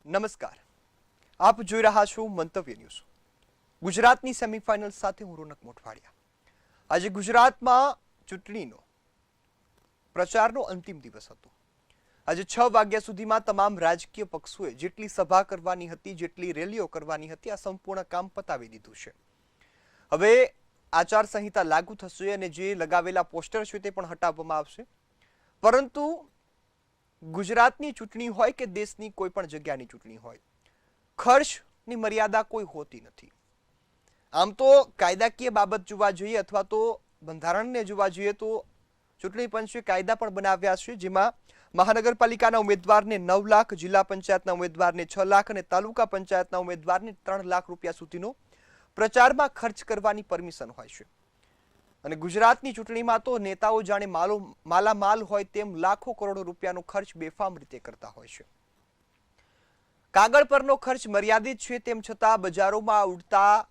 નમસ્કાર, આપ જોઈ રહ્યા છો મંતવ્ય ન્યૂઝ. ગુજરાતની સેમીફાઇનલ સાથે હું રોનક મોટવાડિયા. આજે ગુજરાતમાં ચૂંટણીનો પ્રચારનો અંતિમ દિવસ હતો. આજે 6 વાગ્યા સુધીમાં તમામ રાજકીય પક્ષોએ જેટલી સભા કરવાની હતી, જેટલી રેલીઓ કરવાની હતી, આ સંપૂર્ણ કામ પતાવી દીધું છે. હવે આચારસંહિતા લાગુ થશે અને જે લગાવેલા પોસ્ટર છે તે પણ હટાવવામાં આવશે. પરંતુ ગુજરાતની ચૂંટણી હોય કે દેશની કોઈ પણ જગ્યાની ચૂંટણી હોય, ખર્ચની મર્યાદા કોઈ હોતી નથી. આમ તો કાયદાકીય બાબત જોવા જોઈએ અથવા તો બંધારણને જોવા જોઈએ તો ચૂંટણી પંચે કાયદા પણ બનાવ્યા છે, જેમાં મહાનગરપાલિકાના ઉમેદવારને 9 લાખ, જિલ્લા પંચાયતના ઉમેદવારને 6 લાખ અને તાલુકા પંચાયતના ઉમેદવારને 3 લાખ રૂપિયા સુધીનો પ્રચારમાં ખર્ચ કરવાની પરમિશન હોય છે. અને ગુજરાતની ચૂંટણીમાં તો નેતાઓ જાણે માલામાલ હોય તેમ લાખો કરોડો રૂપિયાનો ખર્ચ બેફામ રીતે કરતા હોય છે. કાગળ પરનો ખર્ચ મર્યાદિત છે, તેમ છતાં બજારોમાં ઉડતા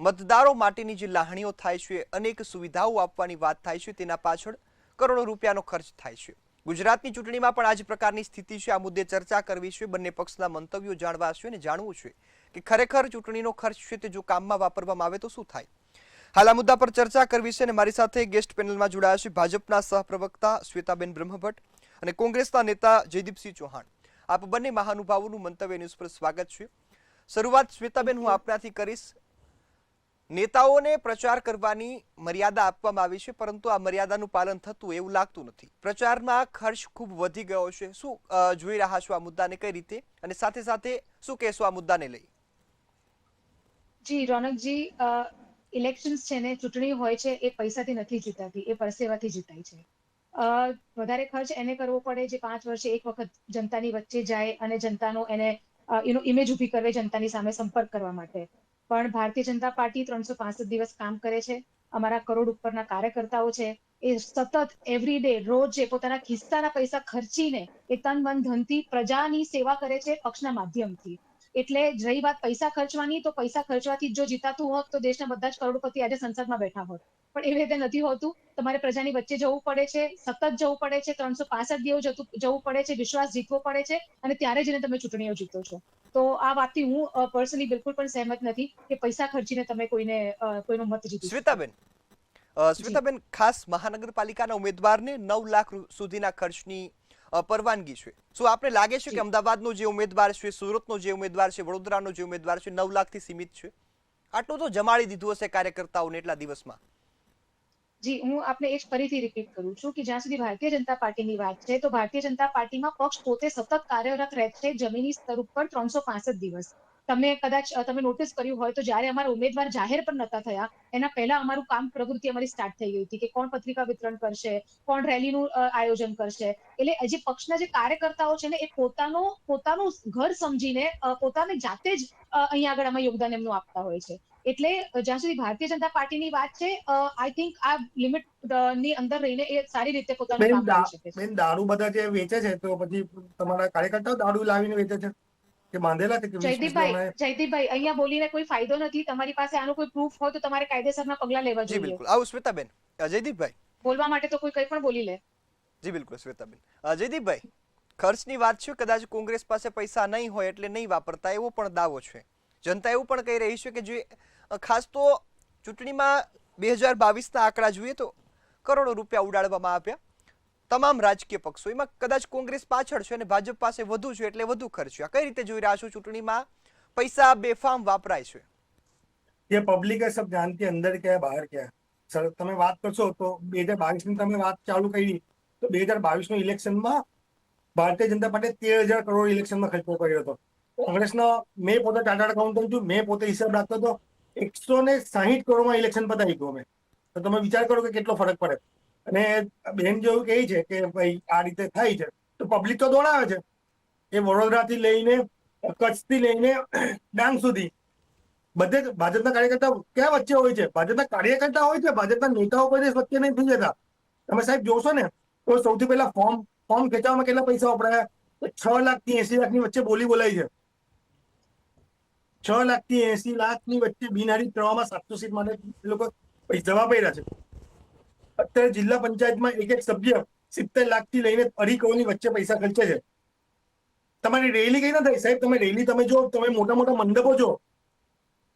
મતદારો માટેની જે લાગણીઓ થાય છે, અનેક સુવિધાઓ આપવાની વાત થાય છે, તેના પાછળ કરોડો રૂપિયાનો ખર્ચ થાય છે. ગુજરાતની ચૂંટણીમાં પણ આ જ પ્રકારની સ્થિતિ છે. આ મુદ્દે ચર્ચા કરવી છે, બંને પક્ષના મંતવ્યો જાણવા છે અને જાણવું છે કે ખરેખર ચૂંટણીનો ખર્ચ છે તે જો કામમાં વાપરવામાં આવે તો શું થાય. હાલ આ મુદ્દા પર ચર્ચા કરવી છે અને મારી સાથે ગેસ્ટ પેનલમાં જોડાયા છે ભાજપના સહપ્રવક્તા શ્વેતાબેન બ્રહ્મભટ્ટ અને કોંગ્રેસના નેતા જયદીપસિંહ ચૌહાણ. આપ બંને મહાનુભાવોનું મંતવ્ય ન્યૂઝ પર સ્વાગત છે. શરૂઆત શ્વેતાબેન હું આપનાથી કરીશ. નેતાઓને પ્રચાર કરવાની મર્યાદા આપવામાં આવી છે, પરંતુ આ મર્યાદાનું પાલન થતું એવું લાગતું નથી. પ્રચારમાં ખર્ચ ખૂબ વધી ગયો છે. શું જોઈ રહ્યા છો આ મુદ્દાને, કઈ રીતે, અને સાથે સાથે શું કહેશો આ મુદ્દાને લઈ? જી રોનકજી, ઇલેક્શન્સ છે ને, ચૂંટણી હોય છે એ પૈસાથી નથી જીતાતી, એ પરસેવાથી જીતાય છે. વધારે ખર્ચ એને કરવો પડે જે 5 વર્ષે એક વખત જનતાની વચ્ચે જાય અને જનતાનો એને ઇમેજ ઊભી કરે, જનતાની સામે સંપર્ક કરવા માટે. પણ ભારતીય જનતા પાર્ટી 365 દિવસ કામ કરે છે. અમારા કરોડ ઉપરના કાર્યકર્તાઓ છે એ સતત એવરી ડે રોજ પોતાના ખિસ્સાના પૈસા ખર્ચીને એ તન મન ધનથી પ્રજાની સેવા કરે છે પક્ષના માધ્યમથી. એટલે રહી વાત પૈસા ખર્ચવાની, તો પૈસા ખર્ચવાથી જો જીતાતું હોત તો દેશના બધા જ કરોડપતિ આજે સંસદમાં બેઠા હોત. પણ એવી રીતે નથી હોતું. તમારે પ્રજાની વચ્ચે જવું પડે છે, સતત જવું પડે છે, 365 દિવસ જવું પડે છે, વિશ્વાસ જીતવો પડે છે, અને ત્યારે જઈને તમે ચૂંટણીઓ જીતો છો. તો આ વાતથી હું પર્સનલી બિલકુલ પણ સહેમત નથી કે પૈસા ખર્ચીને તમે કોઈનો મત જીતી શકો. શ્વેતાબેન, ખાસ મહાનગરપાલિકાના ઉમેદવારને 9 લાખ સુધીના ખર્ચની પરવાનગી છે. શું આપને લાગે છે કે જી અમદાવાદનો જે ઉમેદવાર છે, સુરતનો જે ઉમેદવાર છે, વડોદરાનો જે ઉમેદવાર છે, 9 લાખથી સીમિત છે? આટલું તો જમાડી દીધું હશે કાર્યકર્તાઓને એટલા દિવસમાં. જી, હું આપને એ જ ફરીથી રિપીટ કરું છું કે જ્યાં સુધી ભારતીય જનતા પાર્ટીની વાત છે, તો ભારતીય જનતા પાર્ટીમાં પક્ષ પોતે સતત કાર્યરત રહેશે જમીની સ્તર ઉપર 365 દિવસ. તમે નોટિસ કર્યું હોય તો જ્યારે અમારા ઉમેદવાર જાહેર પણ નતા થયા એના પહેલા અમારું કામ પ્રવૃત્તિ અમારી સ્ટાર્ટ થઈ ગઈ હતી કે કોણ પત્રિકા વિતરણ કરશે, કોણ રેલીનું આયોજન કરશે. એટલે જે પક્ષના જે કાર્યકર્તાઓ છે ને, એ પોતાનું ઘર સમજીને પોતાને જાતે જ અહીંયા આગળ આમાં યોગદાન એમનું આપતા હોય છે. એટલે જ્યાં સુધી ભારતીય જનતા પાર્ટીની વાત છે, આઈ થિંક આ લિમિટ ની અંદર રહીને એ સારી રીતે પોતાનું કામ કરી શકે છે. બેન, દારૂ બધા જે વેચે છે તો પછી તમારા કાર્યકર્તાઓ દારૂ લાવીને વેચે છે કે બાંધેલા છે કે 20-20 જણા? જયદીપભાઈ, અહીંયા બોલીને કોઈ ફાયદો નથી. તમારી પાસે આનો કોઈ પ્રૂફ હોય તો તમારે કાયદેસરના પગલા લેવા જી જોઈએ. બિલકુલ. આવું શ્વેતાબેન. જયદીપભાઈ. બોલવા માટે તો કોઈ કંઈ પણ બોલી લે. જી બિલકુલ શ્વેતાબેન. જયદીપભાઈ, ખર્ચની વાત છે, કદાચ કોંગ્રેસ પાસે પૈસા નહીં હોય એટલે નહીં વાપરતા એવો પણ દાવો છે. જનતા એવું પણ કહી રહી છે કે જે ખાસ તો ચૂંટણીમાં 2022ના આંકડા જોઈએ તો કરોડો રૂપિયા ઉડાડવામાં આવ્યા તમામ રાજકીય પક્ષો. એમાં કદાચ કોંગ્રેસ પાછળ છે અને ભાજપ પાસે વધુ છે એટલે વધુ ખર્ચ્યા. કઈ રીતે જોઈ રહ્યા છો ચૂંટણીમાં પૈસા બેફામ વાપરાય છે? ये पब्लिक है, सब जानती है अंदर क्या है बाहर क्या है. સર, તમે વાત કરશો તો 2022ની તમે વાત ચાલુ કરી તો 2022નું ઇલેક્શનમાં ભારતીય જનતા પાર્ટીએ 13,000 કરોડ ઇલેક્શનમાં ખર્ચો કર્યો હતો. કોંગ્રેસનો, મેં પોતે ચાર્ટર્ડ એકાઉન્ટન્ટ છું, મેં પોતે હિસાબ રાખતો હતો, 160 કરોડમાં ઇલેક્શન પતાવી ગયું અમે. તો તમે વિચાર કરો કે કેટલો ફરક પડે. અને બેન જેવું કહે છે કે ભાઈ આ રીતે થાય છે, તો પબ્લિક તો દોડાવે છે. એ વડોદરાથી લઈને કચ્છથી લઈને ડાંગ સુધી બધે જ ભાજપના કાર્યકર્તા ક્યાં વચ્ચે હોય છે? ભાજપના કાર્યકર્તા હોય છે, ભાજપના નેતાઓ કોઈ દિવસ વચ્ચે નહીં થઈ જતા. તમે સાહેબ જોશો ને તો સૌથી પહેલા ફોર્મ ખેંચવામાં કેટલા પૈસા વપરાયા? 6 લાખથી 80 લાખની વચ્ચે બોલી બોલાઈ છે. 6 લાખથી 80 લાખની વચ્ચે બિનહરીફ પ્રવાહમાં 700 સીટ માટે એ લોકો પૈસા વાપર્યા છે. અત્યારે જિલ્લા પંચાયતમાં એક સભ્ય 70 લાખથી લઈને 2.5 કરોડની વચ્ચે પૈસા ખર્ચે છે. તમારી રેલી કઈ ના થાય સાહેબ. તમે રેલી તમે જો, તમે મોટા મોટા મંડપો જો,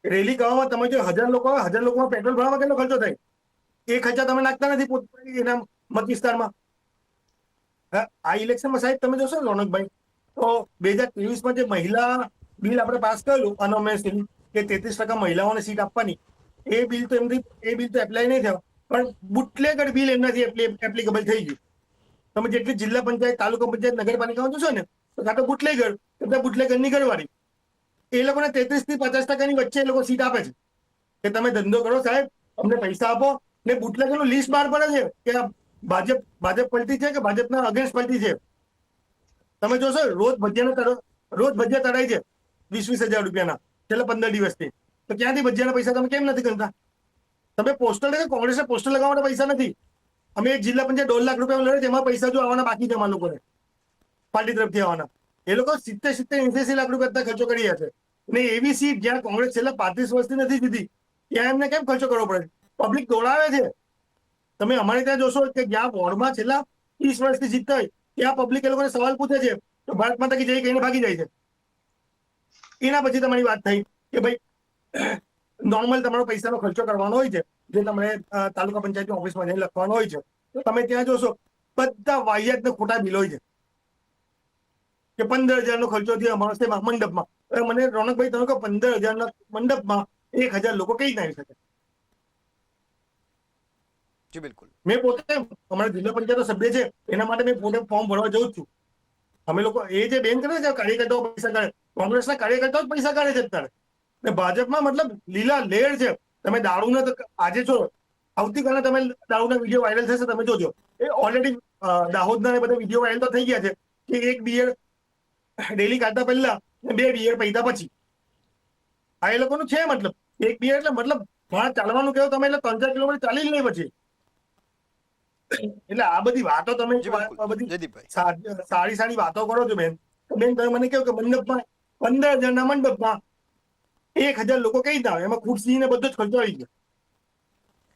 રેલી કરવામાં તમે જો 1000 લોકો આવે, 1000 લોકોમાં પેટ્રોલ ભરવામાં કેટલો ખર્ચો થાય? એ ખર્ચા તમે નાખતા નથી પોતાની એના મત વિસ્તારમાં. આ ઇલેક્શનમાં સાહેબ તમે જોશો ને રોનકભાઈ, તો 2023માં જે મહિલા બિલ આપણે પાસ કરેલું અનોમેસલી કે 33% મહિલાઓને સીટ આપવાની, એ બિલ તો એપ્લાય નહીં થયો, પણ બુટલેગર બિલ એમનાથી એપ્લિકેબલ થઈ ગયું. તમે જેટલી જિલ્લા પંચાયત, તાલુકા પંચાયત, નગરપાલિકામાં જોશો ને, તો કાં તો બુટલેગર, તો બુટલેગરની ઘરવાળી, એ લોકોને 33 થી 50% વચ્ચે એ લોકો સીટ આપે છે કે તમે ધંધો કરો સાહેબ, અમને પૈસા આપો. ને બુટલેગરનું લિસ્ટ બહાર પડે છે કે આ ભાજપ પલટી છે કે ભાજપના અગેન્સ્ટ પલટી છે. તમે જોશો રોજ ભજીયા તળાય છે 20,000 રૂપિયાના છેલ્લા 15 દિવસથી. તો ક્યાંથી ભજીયાના પૈસા તમે કેમ નથી કરતા? તમે પોસ્ટર કોંગ્રેસને પોસ્ટર લગાવવાના પૈસા નથી. અમે એક જિલ્લા પંચાયત 1.5 લાખ રૂપિયા લડે, એમાં પૈસા જો આવવાના બાકી છે અમારા લોકોને પાર્ટી તરફથી આવવાના. એ લોકો 70-80 લાખ રૂપિયા ખર્ચો કરી રહ્યા છે. ને એવી સીટ જ્યાં કોંગ્રેસ છેલ્લા 35 વર્ષથી નથી જીતી, ત્યાં એમને કેમ ખર્ચો કરવો પડે? પબ્લિક દોડાવે છે. તમે અમારે ત્યાં જોશો કે જ્યાં વોર્ડમાં છેલ્લા 30 વર્ષથી જીતતા હોય, ત્યાં પબ્લિક એ લોકોને સવાલ પૂછે છે તો ભારત માતા કી જય કહીને ભાગી જાય છે. એના પછી તમારી વાત થઈ કે ભાઈ નોર્મલ તમારો પૈસાનો ખર્ચો કરવાનો હોય છે, જે તમારે તાલુકા પંચાયતની ઓફિસમાં જઈને લખવાનો હોય છે, તો તમે ત્યાં જોશો બધા વાહિયાત ને ખોટા બિલ હોય છે કે 15,000 નો ખર્ચો થયો અમારો શેમાં? મંડપમાં. મને રોનકભાઈ તમે કહો 15,000 ના મંડપમાં 1,000 લોકો કઈ ના આવી શકે? જી બિલકુલ. મેં પોતે અમારા જિલ્લા પંચાયતનો સભ્ય છે, એના માટે મેં પોતે ફોર્મ ભરવા જઉં છું. અમે લોકો એ જે બેન કરે છે કાર્યકર્તાઓ પૈસા કાઢે, કોંગ્રેસના કાર્યકર્તાઓ જ પૈસા કાઢે છે અત્યારે. ને ભાજપમાં મતલબ લીલા લેર છે. તમે દારૂને તો આજે છો, આવતીકાલે તમે દારૂના વિડીયો વાયરલ થશે, તમે જોજો. એ ઓલરેડી દાહોદના બધા વિડીયો વાયરલ તો થઈ ગયા છે કે એક બિયર ડેલી કાઢતા પહેલા 2 બિયર પૈતા પછી. આ એ લોકોનું છે. મતલબ એક બિયર એટલે મતલબ બહાર ચાલવાનું કહો તમે એટલે 3-4 કિલોમીટર ચાલી જ નહીં પછી. એટલે આ બધી વાતો તમે જી બિલકુલ. બધી જયદીપભાઈ, સારી સારી વાતો કરો છો બેન. બેન તમે મને કહો કે મંડપમાં 15,000 ના મંડપમાં 1,000 લોકો કઈ ના આવે? એમાં ખુરશી ને બધો જ ખર્ચો આવી ગયો.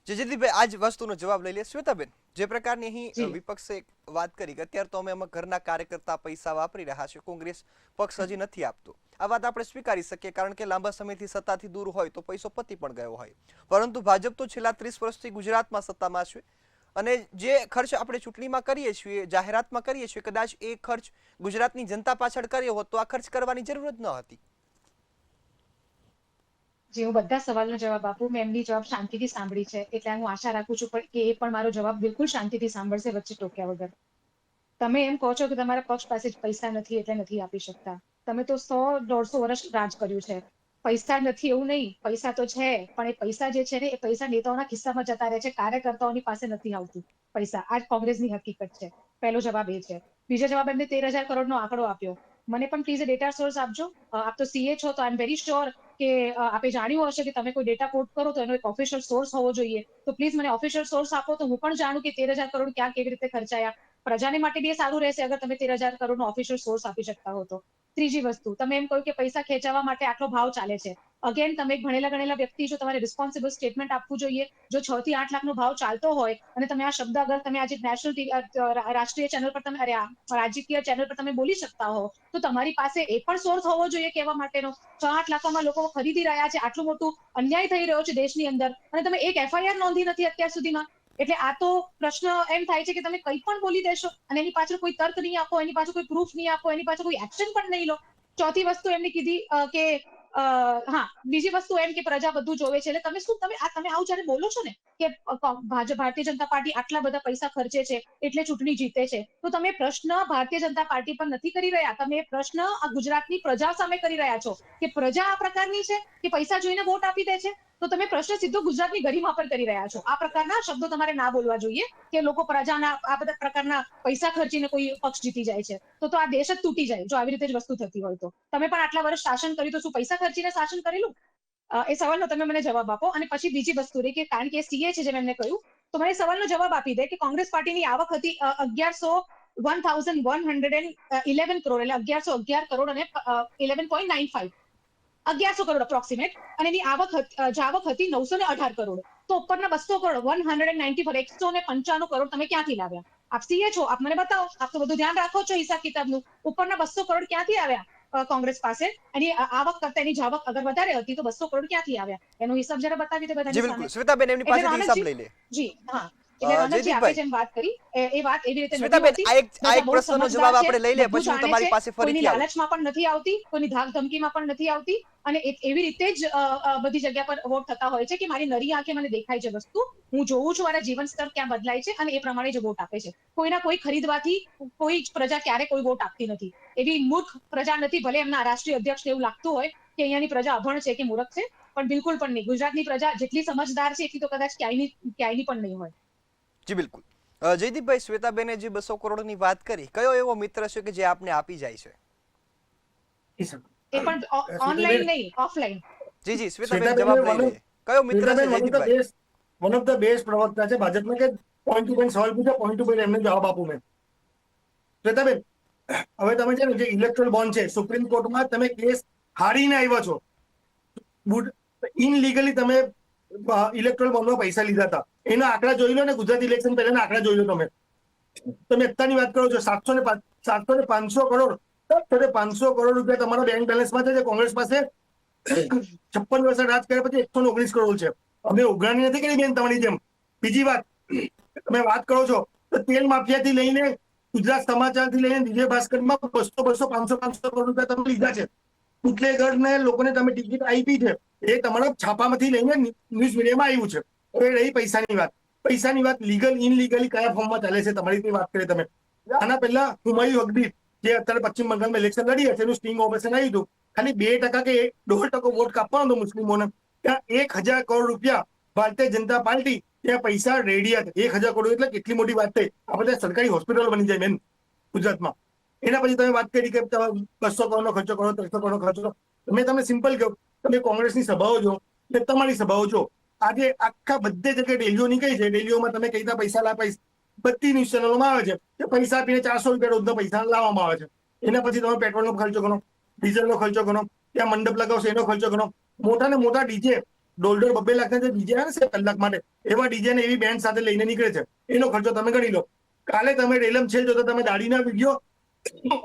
જયદીપભાઈ આ જ વસ્તુનો જવાબ લઈ લે. શ્વેતાબેન, જે પ્રકારની અહીં જી. વિપક્ષે વાત કરી કે અત્યારે તો અમે અમારા ઘરના કાર્યકર્તા પૈસા વાપરી રહ્યા છે, કોંગ્રેસ પક્ષ હજી નથી આપતો, આ વાત આપણે સ્વીકારી શકીએ કારણ કે લાંબા સમયથી સત્તાથી દૂર હોય તો પૈસો પતી પણ ગયો હોય. પરંતુ ભાજપ તો છેલ્લા 30 વર્ષથી ગુજરાતમાં સત્તામાં છે અને જે ખર્ચ આપણે ચૂંટણીમાં કરીએ છીએ, જાહેરાતમાં કરીએ છીએ, કદાચ એ ખર્ચ ગુજરાતની જનતા પાછળ કર્યો હોત તો આ ખર્ચ કરવાની જરૂર જ ન હતી. જે હું બધા સવાલનો જવાબ આપું, મેં એમની જવાબ શાંતિથી સાંભળી છે, એટલે હું આશા રાખું છું કે એ પણ મારો જવાબ બિલકુલ શાંતિથી સાંભળશે, વચ્ચે ટોક્યા વગર. તમે એમ કહો છો કે તમારા પક્ષ પાસે પૈસા નથી એટલે નથી આપી શકતા. તમે તો 100-150 વર્ષ રાજ કર્યું છે. પૈસા નથી એવું નહીં, પૈસા તો છે, પણ એ પૈસા જે છે ને એ પૈસા નેતાઓના ખિસ્સામાં જતા રહે છે, કાર્યકર્તાઓની પાસે નથી આવતું પૈસા. આ કોંગ્રેસની હકીકત છે. પહેલો જવાબ એ છે. બીજો જવાબ એમને 13,000 કરોડનો આંકડો આપ્યો. મને પણ પ્લીઝ ડેટા સોર્સ આપજો. આપ તો સીએ છો તો આઈ એમ વેરી શ્યોર કે આપે જાણ્યું હશે કે તમે કોઈ ડેટા કોટ કરો તો એનો એક ઓફિશિયલ સોર્સ હોવો જોઈએ. તો પ્લીઝ મને ઓફિશિયલ સોર્સ આપો તો હું પણ જાણું કે 13,000 કરોડ ક્યાં કેવી રીતે ખર્ચાયા. પ્રજાને માટે બી સારું રહેશે અગર તમે 13,000 કરોડનો ઓફિશિયલ સોર્સ આપી શકતા હો તો. ત્રીજી વસ્તુ, તમે એમ કહ્યું કે પૈસા ખેંચાવવા માટે આટલો ભાવ ચાલે છે. અગેન તમે એક ભણેલા વ્યક્તિ છો, તમારે રિસ્પોન્સિબલ સ્ટેટમેન્ટ આપવું જોઈએ. જો 6 થી 8 લાખનો ભાવ ચાલતો હોય અને તમે આ શબ્દ અગર તમે આજે નેશનલ રાષ્ટ્રીય ચેનલ પર તમે રાજકીય ચેનલ પર તમે બોલી શકતા હો તો તમારી પાસે એ પણ સોર્સ હોવો જોઈએ કહેવા માટેનો. 6-8 લાખમાં લોકો ખરીદી રહ્યા છે, આટલું મોટું અન્યાય થઈ રહ્યો છે દેશની અંદર અને તમે એક FIR નોંધી નથી અત્યાર સુધીમાં. એટલે આ તો પ્રશ્ન એમ થાય છે કે તમે કંઈ પણ બોલી દેશો અને એની પાછળ કોઈ તર્ક નહીં આપો, એની પાછળ કોઈ પ્રૂફ નહીં આપો, એની પાછળ કોઈ એક્શન પણ નહીં લો. ચોથી વસ્તુ એમને કીધી કે હા, બીજી વસ્તુ એમ કે પ્રજા બધું જોવે છે. એટલે તમે આવું જયારે બોલો છો ને કે ભારતીય જનતા પાર્ટી આટલા બધા પૈસા ખર્ચે છે એટલે ચૂંટણી જીતે છે, તો તમે પ્રશ્ન ભારતીય જનતા પાર્ટી પર નથી કરી રહ્યા. તમે પ્રશ્ન આ ગુજરાતની પ્રજા સામે કરી રહ્યા છો કે પ્રજા આ પ્રકારની છે કે પૈસા જોઈને વોટ આપી દે છે. તો તમે પ્રશ્ન સીધો ગુજરાતની ગરિમા પર કરી રહ્યા છો. આ પ્રકારના શબ્દો તમારે ના બોલવા જોઈએ કે લોકો પ્રજાના આ બધા પ્રકારના પૈસા ખર્ચીને કોઈ પક્ષ જીતી જાય છે. તો આ દેશ જ તૂટી જાય જો આવી રીતે જ વસ્તુ થતી હોય તો. તમે પણ આટલા વર્ષ શાસન કર્યું તો શું પૈસા ખર્ચીને શાસન કરેલું? એ સવાલનો તમે મને જવાબ આપો. અને પછી બીજી વસ્તુ રહી કે કારણ કે સીએ છે જેમ એમને કહ્યું, તો મને સવાલનો જવાબ આપી દે કે કોંગ્રેસ પાર્ટીની આવક હતી 1,111 કરોડ, એટલે 1,111 કરોડ અને 11.95 1100 કરોડ અપ્રોક્સિમેટ, અને એની જાવક હતી 918 કરોડ. તો ઉપરના 200 કરોડ 194 195 કરોડ તમે ક્યાંથી લાવ્યા? આપ સીએ છો, આપ મને બતાવો, આપ તો બધું ધ્યાન રાખો છો હિસાબ કિતાબનું. ઉપરના 200 કરોડ ક્યાંથી આવ્યા કોંગ્રેસ પાસે? એની આવક કરતા એની જાવક અગર વધારે હતી તો 200 કરોડ ક્યાંથી આવ્યા? એનો હિસાબ જરા બતાવી દે જી બધાની બિલકુલ, સામે. શ્વેતાબેન એમની એટલે પાસેથી હિસાબ રોનકજી, લઈ લે. જી હા, એટલે રોનકજી આપે જયદીપભાઈ, જેમ વાત કરી એ વાત એવી રીતે નથી શ્વેતાબેન, હોતી. આ એક બધા બહુ પ્રશ્નનો સમજદાર જવાબ છે, આપણે લઈ લે, બધું પછી હું જાણે તમારી છે, પાસે કોઈની ફરીથી આવું. લાલચમાં પણ નથી આવતી, કોઈની ધાક ધમકીમાં પણ નથી આવતી, અને એવી રીતે જ બધી જગ્યા પર વોટ થતા હોય છે કે મારી નરી આંખે મને દેખાય છે વસ્તુ, હું જોઉં છું મારા જીવન સ્તર ક્યાં બદલાય છે અને એ પ્રમાણે જ વોટ આપે છે. કોઈના કોઈ ખરીદવાથી કોઈ જ પ્રજા ક્યારે કોઈ વોટ આપતી નથી. એવી મૂર્ખ પ્રજા નથી, ભલે એમના રાષ્ટ્રીય અધ્યક્ષને એવું લાગતું હોય કે અહીંયાની પ્રજા અભણ છે કે મૂર્ખ છે, પણ બિલકુલ પણ નહીં. ગુજરાતની પ્રજા જેટલી સમજદાર છે એટલી તો કદાચ ક્યાંયની પણ નહીં હોય. જી બિલકુલ. જયદીપભાઈ, શ્વેતાબેને જે 200 કરોડની વાત કરી, કયો એવો મિત્ર છે કે જે આપને આપી જાય છે? એ પણ ઓનલાઈન નહીં, ઓફલાઈન. જી જી, શ્વેતાબેન શ્વેતાબેન જવાબ લઈ લે. કયો મિત્ર છે જયદીપભાઈ? વન ઓફ ધ બેસ્ટ પ્રવક્તા છે ભાજપના, કે પોઈન્ટ ટુ પોઈન્ટ સવાલ પૂછે, પોઈન્ટ ટુ પોઈન્ટ એમને જવાબ આપું મેં. શ્વેતાબેન, હવે તમે છે ને જે ઇલેક્ટ્રોલ બોન્ડ છે, સુપ્રીમ કોર્ટમાં તમે કેસ હારીને આવ્યા છો. ઇનલીગલી તમે ઇલેક્ટ્રોલ બોન્ડમાં પૈસા લીધા હતા, એના આંકડા જોઈ લો ને. ગુજરાત ઇલેક્શન પહેલાના આંકડા જોઈ લો તમે. તમે અત્યારની વાત કરો છો 500 કરોડ, 500 કરોડ રૂપિયા તમારા બેંક બેલેન્સમાં છે, જે કોંગ્રેસ પાસે 56 વર્ષ રાજ કર્યા પછી 119 કરોડ છે. અમે ઉઘરાણી નથી કરી બેન તમારી જેમ. બીજી વાત, તમે વાત કરો છો તો તેલ માફિયાથી લઈને ગુજરાત સમાચારથી લઈને દિવ્ય ભાસ્કરમાં 200, 500 કરોડ રૂપિયા તમે લીધા છે. બુટલેગરને લોકોને તમે ટિકિટ આપી છે, એ તમારા છાપામાંથી લઈને ન્યૂઝ મીડિયામાં આવ્યું છે. હવે રહી પૈસાની વાત લીગલ ઇનલીગલી કયા ફોર્મમાં ચાલે છે તમારી વાત કરીએ તમે. આના પહેલા હુમાયુ અકબર, જે અત્યારે પશ્ચિમ બંગાળમાં ઇલેક્શન લડી હશે, એનું સ્ટિંગ ઓપરેશન આવ્યું હતું. ખાલી 2% કે 1.5% વોટ કાપવાનો મુસ્લિમોને, ત્યાં 1000 કરોડ રૂપિયા ભારતીય જનતા પાર્ટી ત્યાં પૈસા રેડી હતા. 1000 કરોડ એટલે કેટલી મોટી વાત થઈ. આપણે સરકારી હોસ્પિટલ બની જાય બેન ગુજરાતમાં. એના પછી તમે વાત કરી કે 200 કરોડનો ખર્ચો કરો, 300 કરોડનો ખર્ચો. મેં તમને સિમ્પલ કહ્યું, તમે કોંગ્રેસની સભાઓ જો ને તમારી સભાઓ જો. આજે આખા બધે જગ્યાએ રેલીઓ નીકળી છે, રેલીઓમાં તમે કઈ રીતે પૈસા લાવીશ, બધી ન્યૂઝ ચેનલોમાં આવે છે કે પૈસા આપીને 400 રૂપિયા રોજનો પૈસા લાવવામાં આવે છે. એના પછી તમે પેટ્રોલનો ખર્ચો કરો, ડીઝલનો ખર્ચો કરો, ત્યાં મંડપ લગાવશો એનો ખર્ચો કરો. મોટા ને મોટા ડીજે 1.5 2 લાખના જે ડીજે આવે છે કલાક માટે, એવા ડીજે ને એવી બેન્ડ સાથે લઈને નીકળે છે. એનો ખર્ચો તમે ગણી લો. કાલે તમે રેલમ છે જો તો તમે દાડીના વિડીયો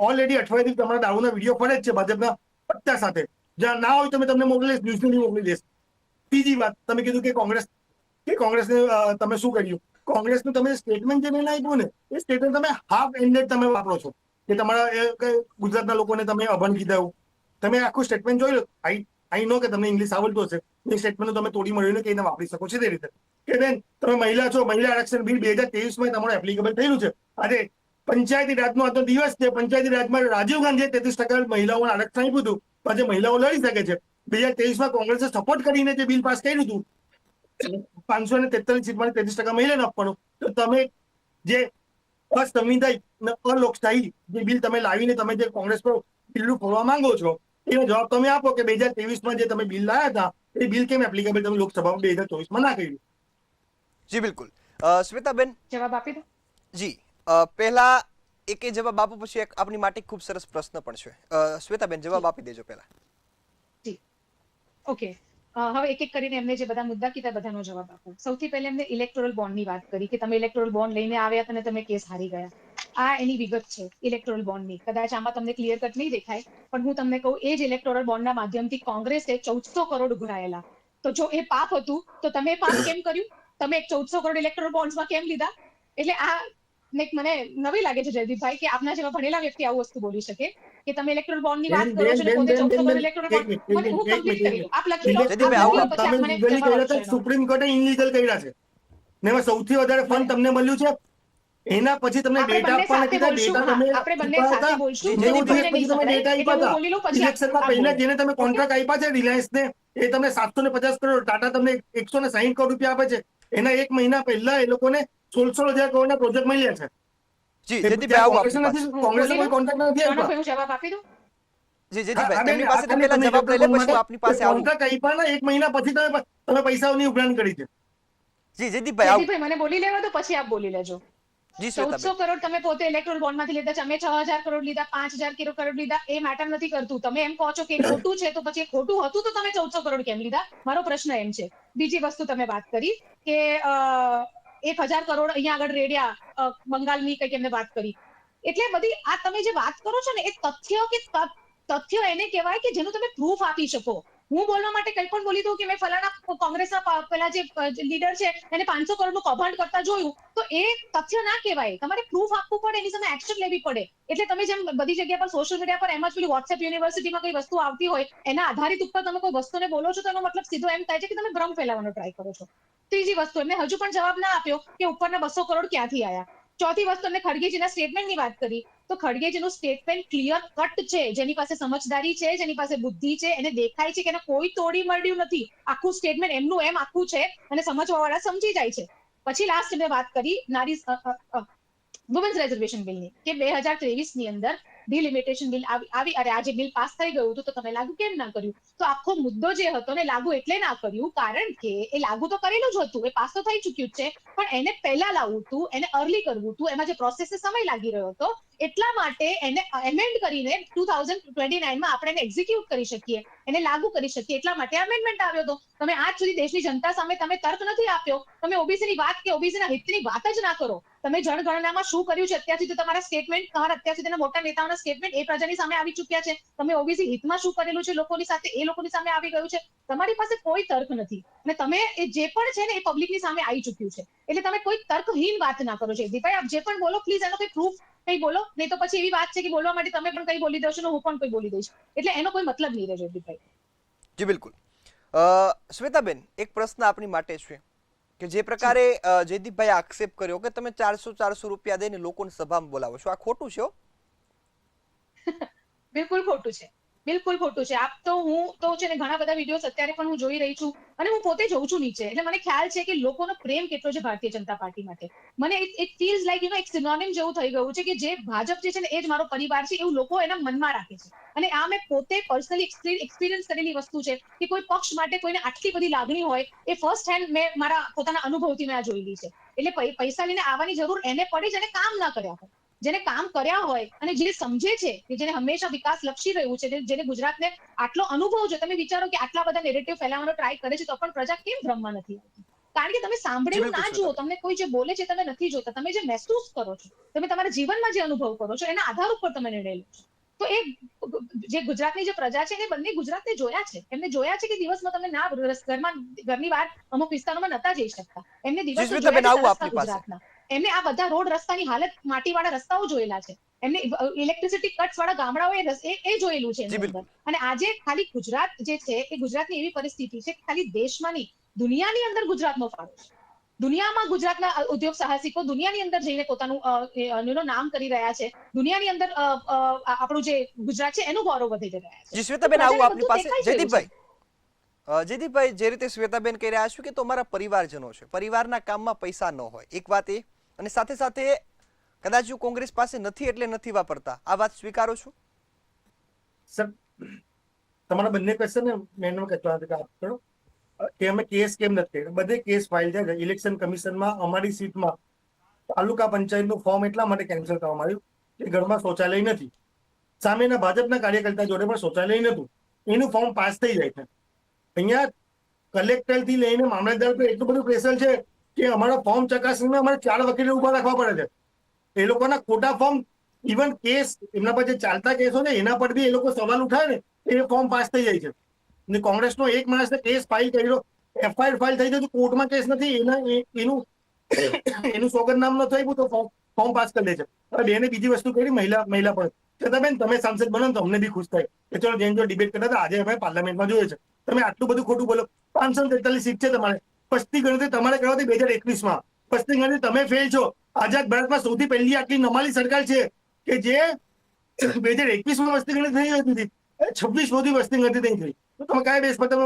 ઓલરેડી અઠવાડિયાથી તમારા દારૂના વિડીયો ફરે જ છે ભાજપના પત્તા સાથે. જ્યાં ના હોય તો મેં તમને મોકલી દઈશ, ન્યૂઝની મોકલી દઈશ. બીજી વાત, તમે કીધું કે કોંગ્રેસને તમે શું કર્યું. કોંગ્રેસનું તમે સ્ટેટમેન્ટ જે લઈને આપ્યું ને, એ સ્ટેટમેન્ટ તમે હાફ એન્ડેડ તમે વાપરો છો કે તમારા ગુજરાતના લોકોને તમે અભણ કીધા એવું. તમે આખું સ્ટેટમેન્ટ જોઈ લો. આઈ નો કે તમને ઇંગ્લિશ આવડતું હશે, એ સ્ટેટમેન્ટ તમે તોડી મળ્યું કે એને વાપરી શકો છો તે રીતે કે બેન તમે મહિલા છો, મહિલા આરક્ષણ બિલ 2023 તમારું એપ્લિકેબલ થયેલું છે. આજે પંચાયતી રાજનો આજનો દિવસ છે. પંચાયતી રાજમાં રાજીવ ગાંધીએ 33% મહિલાઓને આરક્ષણ આપ્યું હતું. આજે મહિલાઓ લડી શકે છે. 2023 કોંગ્રેસે સપોર્ટ કરીને જે બિલ પાસ કર્યું હતું, 543 સીટમાં 33% મહિલાને આપવાનું, તો તમે જે અસંવિધાનિક અલોકશાહી જે બિલ તમે લાવીને તમે જે કોંગ્રેસ પર બિલ્લું ફોડવા માંગો છો, એનો જવાબ તમે આપો કે 2023 જે તમે બિલ લાયા હતા, એ બિલ કેમ એપ્લિકેબલ તમે લોકસભામાં 2024 ના કર્યું. જી બિલકુલ. શ્વેતાબેન, જવાબ આપી દો. જી, પહેલા એક જવાબ આપો, પછી એક આપની માટે ખૂબ સરસ પ્રશ્ન પણ છે. શ્વેતાબેન, જવાબ આપી દેજો પહેલા. જી, ઓકે. હવે એક એક કરીને એમને જે બધા મુદ્દા કીધા બધાનો જવાબ આપો. સૌથી પહેલા એમને ઇલેક્ટોરલ બોન્ડની વાત કરી કે તમે ઇલેક્ટોરલ બોન્ડ લઈને આવ્યા અને તમે કેસ હારી ગયા. આ એની વિગત છે ઇલેક્ટોરલ બોન્ડની. કદાચ આમાં તમને ક્લિયર કટ નહીં દેખાય, પણ હું તમને કહું, એ જ ઇલેક્ટોરલ બોન્ડના માધ્યમથી કોંગ્રેસે 1400 કરોડ ઉઘરાયેલા. તો જો એ પાપ હતું તો તમે પાપ કેમ કર્યું? તમે 1400 કરોડ ઇલેક્ટોરલ બોન્ડ્સમાં કેમ લીધા? એટલે આ મને નવી લાગે છે જયદીપભાઈ કે આપના જેવા ભણેલા વ્યક્તિ આવું વસ્તુ બોલી શકે કે તમે ઇલેક્ટોરલ બોન્ડની વાત કરો છો ને પોતે 1400 કરોડ ઇલેક્ટોરલ બોન્ડ. મને હું કમ્પ્લીટ કરી દઉં. આપ લખી લો, પછી આપ મને જવાબ આપશો. સુપ્રીમ કોર્ટે ઇનલીગલ કર્યા છે ને એમાં સૌથી વધારે ફંડ તમને મળ્યું છે. એના પછી તમને ડેટા આપવાના કીધા, ડેટા તમે આપણે બંને સાથે બોલશું. 90 દિવસ પછી તમે ડેટા આપ્યા હતા. ઇલેક્શનના પહેલા જેને તમે કોન્ટ્રાક્ટ આપ્યા છે રિલાયન્સને, એ તમને 750 કરોડ, ટાટા તમને 160 કરોડ રૂપિયા આપે છે. એના એક મહિના પહેલા એ લોકોને 16,000 કરોડના પ્રોજેક્ટ મળ્યા છે. જી જયદીપભાઈ, કોંગ્રેસે કોઈ કોન્ટ્રાક્ટ નથી આપ્યા. હું જવાબ આપી દઉં. જી જયદીપભાઈ, તેમની પાસેથી પહેલા જવાબ લઈ લે, પછી હું આપની પાસે આવું. કોન્ટ્રાક્ટ આપ્યા ને એક મહિના પછી તમે પૈસાઓની ઉઘરાણી કરી છે. જી જયદીપભાઈ, મને બોલી લેવા તો પછી આપ બોલી લેજો. જી 1400 કરોડ તમે પોતે ઇલેક્ટ્રોલ બોન્ડમાંથી લીધા છે. અમે 6000 કરોડ લીધા, 5000 કરોડ લીધા. એ મેટર નથી કરતું. તમે એમ કહો છો કે ખોટું છે, તો પછી ખોટું હતું તો તમે 1400 કરોડ કેમ લીધા? મારો પ્રશ્ન એમ છે. બીજી વસ્તુ તમે વાત કરી કે 1000 કરોડ અહીંયા આગળ રેડ્યા, બંગાળની કંઈક એમને વાત કરી. એટલે બધી આ તમે જે વાત કરો છો ને, એ તથ્ય એને કહેવાય કે જેનું તમે પ્રૂફ આપી શકો. હું બોલવા માટે કંઈ પણ બોલી દઉં કે મેં ફલાણા કોંગ્રેસના પેલા જે લીડર છે એને 500 કરોડનું કૌભાંડ કરતા જોયું, તો એ તથ્ય ના કહેવાય. તમારે પ્રૂફ આપવું પડે, એની સામે એક્શન લેવી પડે. એટલે તમે જેમ બધી જગ્યા પર સોશિયલ મીડિયા પર એમ જ પેલી વોટ્સએપ યુનિવર્સિટીમાં કઈ વસ્તુ આવતી હોય એના આધારિત ઉપર તમે કોઈ વસ્તુને બોલો છો, તો એનો મતલબ સીધો એમ થાય છે કે તમે ભ્રમ ફેલાવવાનો ટ્રાય કરો છો. ત્રીજી વસ્તુ, એમને હજુ પણ જવાબ ના આપ્યો કે ઉપરના 200 કરોડ ક્યાંથી આવ્યા. ચોથી વસ્તુ, એમને ખડગેજીના સ્ટેટમેન્ટની વાત કરી, તો ખડગેજીનું સ્ટેટમેન્ટ ક્લિયર કટ છે. જેની પાસે સમજદારી છે, જેની પાસે બુદ્ધિ છે, એને દેખાય છે કે એને કોઈ તોડી મળ્યું નથી. આખું સ્ટેટમેન્ટ એમનું એમ આખું છે અને સમજવાવાળા સમજી જાય છે. પછી લાસ્ટ મેં વાત કરી નારી વુમન્સ રિઝર્વેશન બિલની, કે 2023ની અંદર ડિલિમિટેશન બિલ આવી, અરે આજે બિલ પાસ થઈ ગયું હતું તો તમે લાગુ કેમ ના કર્યું? તો આખો મુદ્દો જે હતો ને, લાગુ એટલે ના કર્યું કારણ કે એ લાગુ તો કરેલું જ હતું, એ પાસ તો થઈ ચૂક્યું જ છે, પણ એને પહેલા લાવવું હતું, એને અર્લી કરવું હતું, એમાં જે પ્રોસેસને સમય લાગી રહ્યો હતો, એટલા માટે એને એમેન્ડ કરીને 2029માં આપણે એને એક્ઝિક્યુટ કરી શકીએ, એને લાગુ કરી શકીએ, એટલા માટે અમેન્ડમેન્ટ આવ્યો હતો. તમે આજ સુધી દેશની જનતા સામે તમે તર્ક નથી આપ્યો. તમે ઓબીસીની વાત કે ઓબીસીના હિતની વાત જ ના કરો. તમે જનગણનામાં શું કર્યું છે અત્યાર સુધી, તમારા સ્ટેટમેન્ટ, તમારા અત્યાર સુધીના મોટા નેતાઓના સ્ટેટમેન્ટ એ પ્રજાની સામે આવી ચૂક્યા છે. તમે ઓબીસી હિતમાં શું કરેલું છે લોકોની સાથે, એ લોકોની સામે આવી ગયું છે. તમારી પાસે કોઈ તર્ક નથી અને તમે એ જે પણ છે ને એ પબ્લિકની સામે આવી ચૂક્યું છે. એટલે તમે કોઈ તર્કહીન વાત ના કરો. જયદીપભાઈ, આપ જે પણ બોલો પ્લીઝ એનો કોઈ પ્રૂફ કઈ બોલો, નહીં તો પછી એવી વાત છે કે બોલવા માટે તમે પણ કઈ બોલી દેશો ને હું પણ કઈ બોલી દઈશ, એટલે એનો કોઈ મતલબ નહીં રહે. જયદીપભાઈ જી બિલકુલ. શ્વેતાબેન, એક પ્રશ્ન આપની માટે છે કે જે પ્રકારે જયદીપભાઈ આક્ષેપ કર્યો કે તમે 400 રૂપિયા દઈને લોકોને સભામાં બોલાવો છો, આ ખોટું છે? બિલકુલ ખોટું છે, બિલકુલ ખોટું છે. આપ તો હું તો છે ને ઘણા બધા વિડીયોઝ અત્યારે પણ હું જોઈ રહી છું અને હું પોતે જોઉં છું નીચે, એટલે મને ખ્યાલ છે કે લોકોનો પ્રેમ કેટલો છે ભારતીય જનતા પાર્ટી માટે. મને ઇટ ફીલ્સ લાઈક એક સિનોનિમ જેવું થઈ ગયું છે કે જે ભાજપ જે છે ને એ જ મારો પરિવાર છે, એવું લોકો એના મનમાં રાખે છે. અને આ મેં પોતે પર્સનલી એક્સપિરિયન્સ કરેલી વસ્તુ છે કે કોઈ પક્ષ માટે કોઈને આટલી બધી લાગણી હોય, એ ફર્સ્ટ હેન્ડ મેં મારા પોતાના અનુભવથી મેં આ જોયેલી છે. એટલે પૈસા લઈને આવવાની જરૂર એને પડી જેને કામ ના કર્યા હોય. જેને કામ કર્યા હોય અને જે સમજે છે કે જેને હંમેશા વિકાસ લક્ષી રહ્યું છે, જેને ગુજરાતને આટલો અનુભવ છે. તમે વિચારો કે આટલા બધા નેરેટિવ ફેલાવવાનો ટ્રાય કરે છે તો પણ પ્રજા કેમ ભ્રમમાં નથી આવતી? કારણ કે તમે સાંભળેલું ના જુઓ, તમને કોઈ જે બોલે છે તમે નથી જોતા, તમે જે મહેસૂસ કરો છો, તમે તમારા જીવનમાં જે અનુભવ કરો છો એના આધાર ઉપર તમે નિર્ણય લો છો. તો એ જે ગુજરાતની જે પ્રજા છે એને બંને ગુજરાતને જોયા છે. એમને જોયા છે કે દિવસમાં તમે ના ઘરની બહાર અમુક વિસ્તારોમાં નતા જઈ શકતા. એમને દિવસ જોયા છે તરસતા ગુજરાતના. એમને આ બધા રોડ રસ્તાની હાલત, માટીવાળા રસ્તાઓ જોયેલા છે. એમને ઇલેક્ટ્રિસિટી કટ્સ વાળા ગામડાઓ એ જોયેલું છે એની અંદર. અને આજે ખાલી ગુજરાત જે છે એ ગુજરાતની એવી પરિસ્થિતિ છે કે ખાલી દેશમાં નહીં, દુનિયાની અંદર ગુજરાતનો ફાળો છે. દુનિયામાં ગુજરાતના ઉદ્યોગ સાહસિકો દુનિયાની અંદર જઈને પોતાનું નામ કરી રહ્યા છે. દુનિયાની અંદર આપણું જે ગુજરાત છે એનું ગૌરવ વધી રહ્યા છે. જી શ્વેતાબેન, આવું આપની પાસે. જયદીપભાઈ, જે રીતે શ્વેતાબેન કહી રહ્યા છો કે તો અમારા પરિવારજનો છે, પરિવારના કામમાં પૈસા ન હોય, એક વાત એ, અને સાથે સાથે કદાચ જો કોંગ્રેસ પાસે નથી એટલે નથી વાપરતા, આ વાત સ્વીકારો છો? સર, તમારા બંને ક્વેશ્ચન ને મેં કહેતો હતો કે અમે કેસ કેમ નથી કર્યા. બધે કેસ ફાઇલ છે. ઇલેક્શન કમિશનમાં અમારી સીટમાં તાલુકા પંચાયતનું ફોર્મ એટલા માટે કેન્સલ કરવામાં આવ્યું કે ઘરમાં શૌચાલય નથી. સામેના ભાજપના કાર્યકર્તા જોડે પણ શૌચાલય નહોતું, એનું ફોર્મ પાસ થઈ જાય છે. અહીંયા કલેક્ટરથી લઈને મામલતદાર પર એટલું બધું પ્રેશર છે કે અમારા ફોર્મ ચકાસણીમાં અમારે 4 વકીલો ઉભા રાખવા પડે છે. એ લોકોના ખોટા ફોર્મ, ઇવન કેસ એમના પર જે ચાલતા કેસો છે એના પર બી એ લોકો સવાલ ઉઠાવે ને એ ફોર્મ પાસ થઈ જાય છે. અને કોંગ્રેસનો એક માણસને કેસ ફાઇલ કર્યો, એફઆઈઆર ફાઇલ થઈ જાય, કોર્ટમાં કેસ નથી, એનું સોગંદનામું ન થયું તો ફોર્મ પાસ કરી દે છે. હવે બેને બીજી વસ્તુ કરી, મહિલા પર છતાં તમે સાંસદ બનો તો અમને બી ખુશ થાય કે ચલો જેમ જો ડિબેટ કરતા હતા આજે અમે પાર્લામેન્ટમાં જોઈએ છે. તમે આટલું બધું ખોટું બોલો. 543 સીટ છે તમારે, પસ્તી ગણતરી તમારે કરવાથી 2021માં. પસ્તી ગણતરી તમે ફેલ છો. આઝાદ ભારતમાં સૌથી પહેલી આટલી નમાલી સરકાર છે કે જે 2021માં વસ્તી ગણતરી થઈ હતી, 26 સુધી વસ્તી ગણતરી નહીં થઈ. તો તમે કયા બેસ પર તમે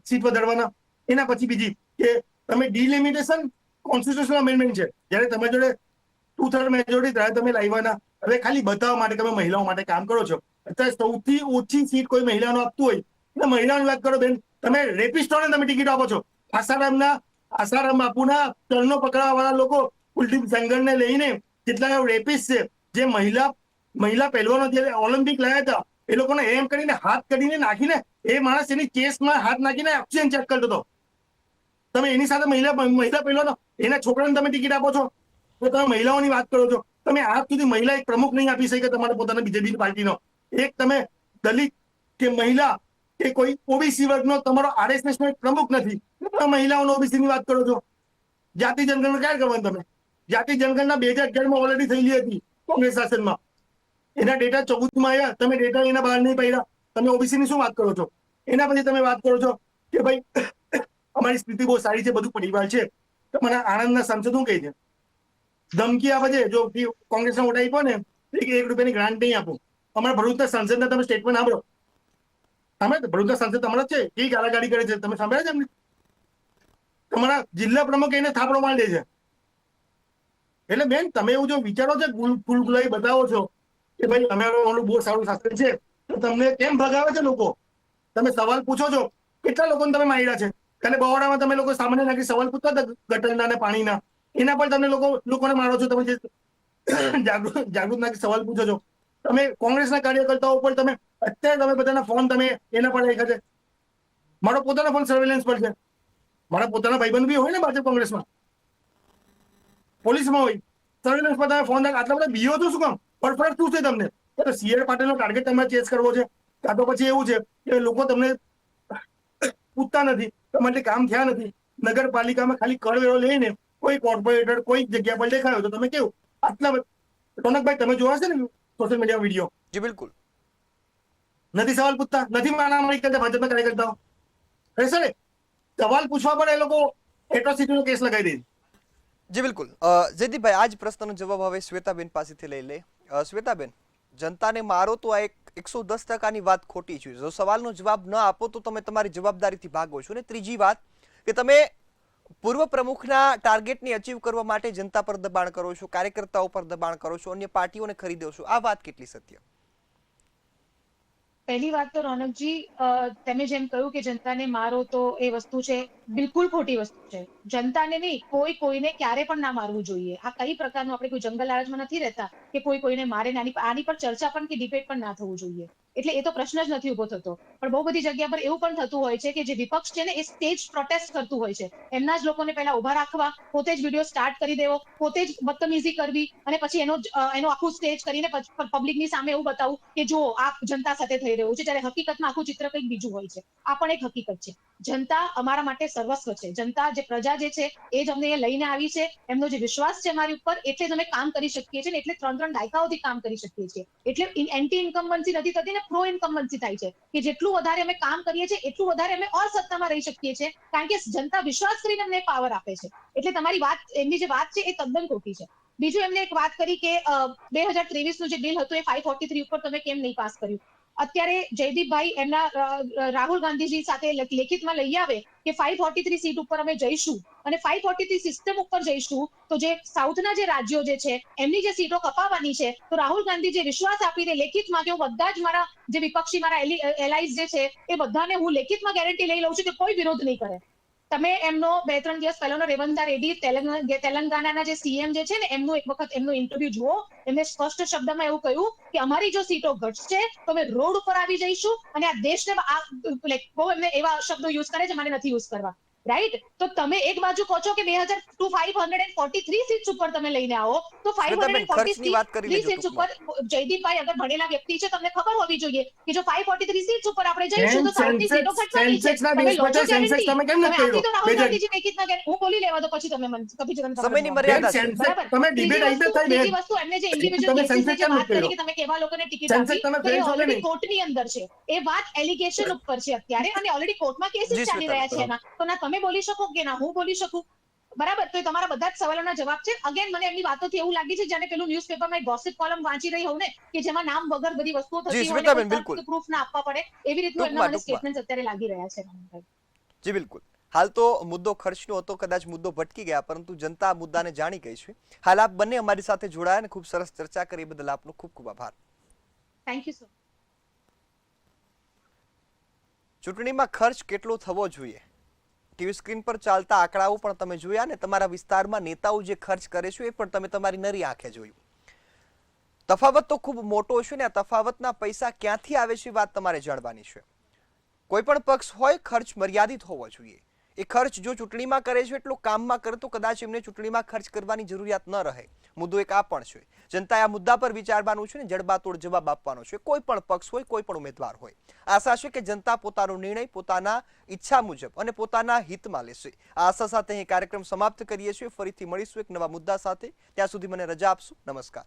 સીટ વધારવાના? એના પછી બીજી કે તમે ડિલિમિટેશન કોન્સ્ટિટ્યુશનલ અમેન્ડમેન્ટ છે, જ્યારે તમે જોડે 2/3 મેજોરિટી ત્યારે તમે લાવવાના. હવે ખાલી બતાવવા માટે તમે મહિલાઓ માટે કામ કરો છો. અત્યારે સૌથી ઓછી સીટ કોઈ મહિલાનો આપતું હોય એટલે મહિલાની વાત કરો બેન, તમે રેપિસ્ટોને તમે ટિકિટ આપો છો. આસારામ બાપુના ચરણો પકડવા વાળા લોકો, કુલદીપ સેંગરને લઈને જેટલા રેપિસ્ટ છે, જે મહિલા પહેલવાનો જયારે ઓલિમ્પિક લાયા હતા એ લોકોને એમ કરીને હાથ કરીને નાખીને એ માણસ એની ચેસ્ટમાં હાથ નાખીને ઓક્સિજન ચેક કરતો હતો. તમે એની સાથે મહિલા પેલો એના છોકરાને તમે ટિકિટ આપો છો તો તમે મહિલાઓની વાત કરો છો. તમે આજ સુધી મહિલા એક પ્રમુખ નહીં આપી શકે તમારા પોતાના બીજેપી પાર્ટીનો. એક તમે દલિત કે મહિલા કે કોઈ ઓબીસી વર્ગનો તમારો આરએસએસ નો એક પ્રમુખ નથી. તમે મહિલાઓનો ઓબીસી ની વાત કરો છો. જાતિ જનગણના ક્યારે કરવાનું તમે? જાતિ જનગણના 2011માં ઓલરેડી થયેલી હતી કોંગ્રેસ શાસનમાં. એના ડેટા 14માં આવ્યા, તમે ડેટા એના બહાર નહીં પાડ્યા. તમે ઓબીસી ની શું વાત કરો છો? એના પછી તમે વાત કરો છો કે ભાઈ અમારી સ્થિતિ બહુ સારી છે, બધું પરિવાર છે. તમારા આણંદના સાંસદ શું કહે છે? ધમકી આપે છે જો કોંગ્રેસના વોટ આપ્યો ને ₹1 ગ્રાન્ટ નહીં આપો. અમારા ભરૂચના સાંસદના તમે સ્ટેટમેન્ટ સાંભળો. સાંભળે ભરૂચના સાંસદ તમારા છે, કેવી ગાળાગાળી કરે છે તમે સાંભળ્યા છે એમને? તમારા જિલ્લા પ્રમુખ એને થાપડો માંડે છે. એટલે બેન તમે એવું જો વિચારો છો ફૂલ ગુલાઈ બતાવો છો કે ભાઈ અમે બહુ સારું શાસન છે, તો તમને કેમ ભગાવે છે લોકો? તમે સવાલ પૂછો છો, કેટલા લોકોને તમે માર્યા છે? અને બવાડામાં તમે લોકો સામાન્ય નાખી સવાલ પૂછતા હતા ગટરના અને પાણીના, એના પર તમે લોકોને મારો છો. તમે જે જાગૃત નાખી સવાલ પૂછો છો. તમે કોંગ્રેસના કાર્યકર્તાઓ પર તમે અત્યારે તમે બધાના ફોન તમે એના પર રાખ્યા છે. મારો પોતાનો ફોન સર્વેલન્સ પર છે. મારા પોતાના ભાઈબંધ બી હોય ને ભાજપ કોંગ્રેસમાં, પોલીસમાં હોય, સર્વેલન્સ પર તમે ફોન આટલા બધા બીઓ તો શું કામ? ફરફરાટ શું છે તમને? તો સીઆર પાટીલનો ટાર્ગેટ તમારે ચેસ કરવો છે, કાં તો પછી એવું છે કે લોકો તમને પૂછતા નથી, તમારે કામ થયા નથી. નગરપાલિકામાં ખાલી કરવેરો લઈને કોઈ કોર્પોરેટર કોઈ જગ્યા પર દેખાયો તો તમે કેવું આટલા. રોનકભાઈ તમે જોવા છે ને સોશિયલ મીડિયા વિડીયો? જી બિલકુલ. નથી સવાલ પૂછતા, નથી મારામારી કરતા ભાજપના કાર્યકર્તાઓ. અરે સર સવાલ પૂછવા પર એ લોકો એટ્રોસિટીનો કેસ લગાવી દે. જી બિલકુલ. જયદીપભાઈ, આ જ પ્રશ્નનો જવાબ હવે શ્વેતાબેન પાસેથી લઈ લે. શ્વેતાબેન, જનતાને મારો તો આ 110%ની વાત ખોટી છે. જો સવાલનો જવાબ ન આપો તો તમે તમારી જવાબદારીથી ભાગો છો. અને ત્રીજી વાત કે તમે પૂર્વ પ્રમુખના ટાર્ગેટને અચીવ કરવા માટે જનતા પર દબાણ કરો છો, કાર્યકર્તાઓ પર દબાણ કરો છો, અન્ય પાર્ટીઓને ખરીદો છો. આ વાત કેટલી સત્ય? પહેલી વાત તો રોનકજી, તમે જેમ કહ્યું કે જનતાને મારો તો એ વસ્તુ છે, બિલકુલ ખોટી વસ્તુ છે. જનતાને નહીં, કોઈને ક્યારે પણ ના મારવું જોઈએ. આ કઈ પ્રકારનું, આપણે કોઈ જંગલ રાજમાં નથી રહેતા કે કોઈને મારે. આની પર ચર્ચા પણ કે ડિબેટ પણ ના થવું જોઈએ. એટલે એ તો પ્રશ્ન જ નથી ઉભો થતો. પણ બહુ બધી જગ્યા પર એવું પણ થતું હોય છે કે જે વિપક્ષ છે ને એ સ્ટેજ પ્રોટેસ્ટ કરતું હોય છે. એમના જ લોકોને પહેલા ઉભા રાખવા, પોતે જ વિડીયો સ્ટાર્ટ કરી દેવો, પોતે જ બદતમીઝી કરવી, અને પછી એનો આખું સ્ટેજ કરીને પબ્લિકની સામે એવું બતાવવું કે જો આ જનતા સાથે થઈ રહ્યું છે, જ્યારે હકીકતમાં આખું ચિત્ર કંઈક બીજું હોય છે. આ પણ એક હકીકત છે. જનતા અમારા માટે સર્વસ્વ છે. જનતા જે પ્રજા જે છે એ જ અમને લઈને આવી છે. એમનો જે વિશ્વાસ છે અમારી ઉપર, એટલે જ અમે કામ કરી શકીએ છીએ ને એટલે 3 દાયકાઓથી કામ કરી શકીએ છીએ. એટલે એન્ટી ઇન્કમ્બન્સી નથી થતી ને પ્રો ઇન્કમ્બન્સી થાય છે કે જેટલું વધારે અમે કામ કરીએ છીએ એટલું વધારે અમે ઓર સત્તામાં રહી શકીએ છીએ, કારણ કે જનતા વિશ્વાસ કરીને અમને પાવર આપે છે. એટલે તમારી વાત, એમની જે વાત છે એ તદ્દન ખોટી છે. બીજું એમને એક વાત કરી કે 2023નું જે બિલ હતું એ 543 ઉપર તમે કેમ નહીં પાસ કર્યું. અત્યારે જયદીપભાઈ એમના રાહુલ ગાંધીજી સાથે લેખિતમાં લઈ આવે કે 543 સીટ ઉપર અમે જઈશું અને 543 સિસ્ટમ ઉપર જઈશું, તો જે સાઉથના જે રાજ્યો જે છે એમની જે સીટો કપાવવાની છે, તો રાહુલ ગાંધી જે વિશ્વાસ આપીને લેખિતમાં કે હું બધા જ મારા જે વિપક્ષી મારા એલાઇઝ જે છે એ બધાને હું લેખિતમાં ગેરંટી લઈ લઉં છું કે કોઈ વિરોધ નહીં કરે. તમે એમનો 2-3 દિવસ પહેલાનો રેવંતા રેડ્ડી તેલંગાણાના જે સીએમ જે છે ને એમનું એક વખત એમનો ઇન્ટરવ્યુ જુઓ. એમને સ્પષ્ટ શબ્દમાં એવું કહ્યું કે અમારી જો સીટો ઘટશે તો અમે રોડ ઉપર આવી જઈશું અને આ દેશને બહુ એમને એવા શબ્દો યુઝ કરે છે, મને નથી યુઝ કરવા. રાઈટ? તો તમે એક બાજુ કહો છો કે 543 સીટ્સ ઉપર તમે લઈને આવો, તો શ્વેતાબેન, ખર્ચની વાત કરી 543 લેજો સીટ્સ ટૂંકમાં. ઉપર જયદીપભાઈ અગર ભણેલા વ્યક્તિ છે, તમને ખબર હોવી જોઈએ કે જો 543 સીટ્સ ઉપર આપણે જઈશું તો સાઉથની સીટો ઘટવાની છે. સેન્સેક્સના તમે બેઝ લો પર છો સેન્સેક્સ ગેરંટી. તમે કેમ તમે નથી આપી કર્યો? તો રાહુલ ગાંધીજી લેખિતમાં હું બોલી લેવા દો, પછી તમે સમયની મને મર્યાદા છે. બરાબર. તમે ડિબેટ આવી થાય ત્રીજી વસ્તુ એમને જે ઇન્ડિવિડ્યુઅલ તમે કેસીસની સેન્સેક્સ જે કેમ વાત નથી કરી કર્યો? કે તમે કેવા લોકોને ટિકિટ સેન્સેક્સ આપી, તમે તો એ ફ્રેન્ડ છો કે ઓલરેડી નહીં? કોર્ટની અંદર છે. એ વાત એલિગેશન ઉપર છે અત્યારે, અને ઓલરેડી કોર્ટમાં કેસીસ જી ચાલી રહ્યા છે શ્વેતાબેન. એના. તો ના તમે બોલી શકો કે ના હું બોલી શકું. બરાબર. તો તમારા બધા જ સવાલોના જવાબ છે. અગેન મને એમની વાતોથી એવું લાગે છે જાણે પેલું ન્યૂઝપેપરમાં ગોસિપ કોલમ વાંચી રહી હોઉં ને, કે જેમાં નામ વગર બધી વસ્તુઓ જી થતી હોય ને કોઈ શ્વેતાબેન, તર્ક બિલકુલ. કે પ્રૂફ ના આપવા પડે, એવી રીતનું એમના મને ટૂંકમાં. સ્ટેટમેન્ટ અત્યારે લાગી રહ્યા છે. જી બિલકુલ. હાલ તો મુદ્દો ખર્ચનો હતો, કદાચ મુદ્દો ભટકી ગયા, પરંતુ જનતા આ મુદ્દાને જાણી ગઈ છે. હાલ આપ બંને અમારી સાથે જોડાયા અને ખૂબ સરસ ચર્ચા કરી, બદલ આપનો ખૂબ ખૂબ આભાર. Thank you sir. ચૂંટણીમાં ખર્ચ કેટલો થવો જોઈએ, ટીવી સ્ક્રીન પર ચાલતા આંકડાઓ પણ તમે જોયા ને તમારા વિસ્તારમાં નેતાઓ જે ખર્ચ કરે છે એ પણ તમે તમારી નરી આંખે જોયું. તફાવત તો ખૂબ મોટો છે ને આ તફાવતના પૈસા ક્યાંથી આવે છે વાત તમારે જાણવાની છે. કોઈ પણ પક્ષ હોય, ખર્ચ મર્યાદિત હોવો જોઈએ. એ ખર્ચ જો ચૂંટણીમાં કરે છે એટલો કામમાં કરે તો કદાચ એમને ચૂંટણીમાં ખર્ચ કરવાની જરૂરિયાત ન રહે. મુદ્દો એક આ પણ છે. જનતાએ આ મુદ્દા પર વિચારવાનું છે ને જડબાતોડ જવાબ આપવાનો છે. કોઈ પણ પક્ષ હોય, કોઈ પણ ઉમેદવાર હોય. આશા છે કે જનતા પોતાનો નિર્ણય પોતાના ઈચ્છા મુજબ અને પોતાના હિતમાં લેશે. આ આશા સાથે અહીં કાર્યક્રમ સમાપ્ત કરીએ છીએ. ફરીથી મળીશું એક નવા મુદ્દા સાથે. ત્યાં સુધી મને રજા આપશો. નમસ્કાર.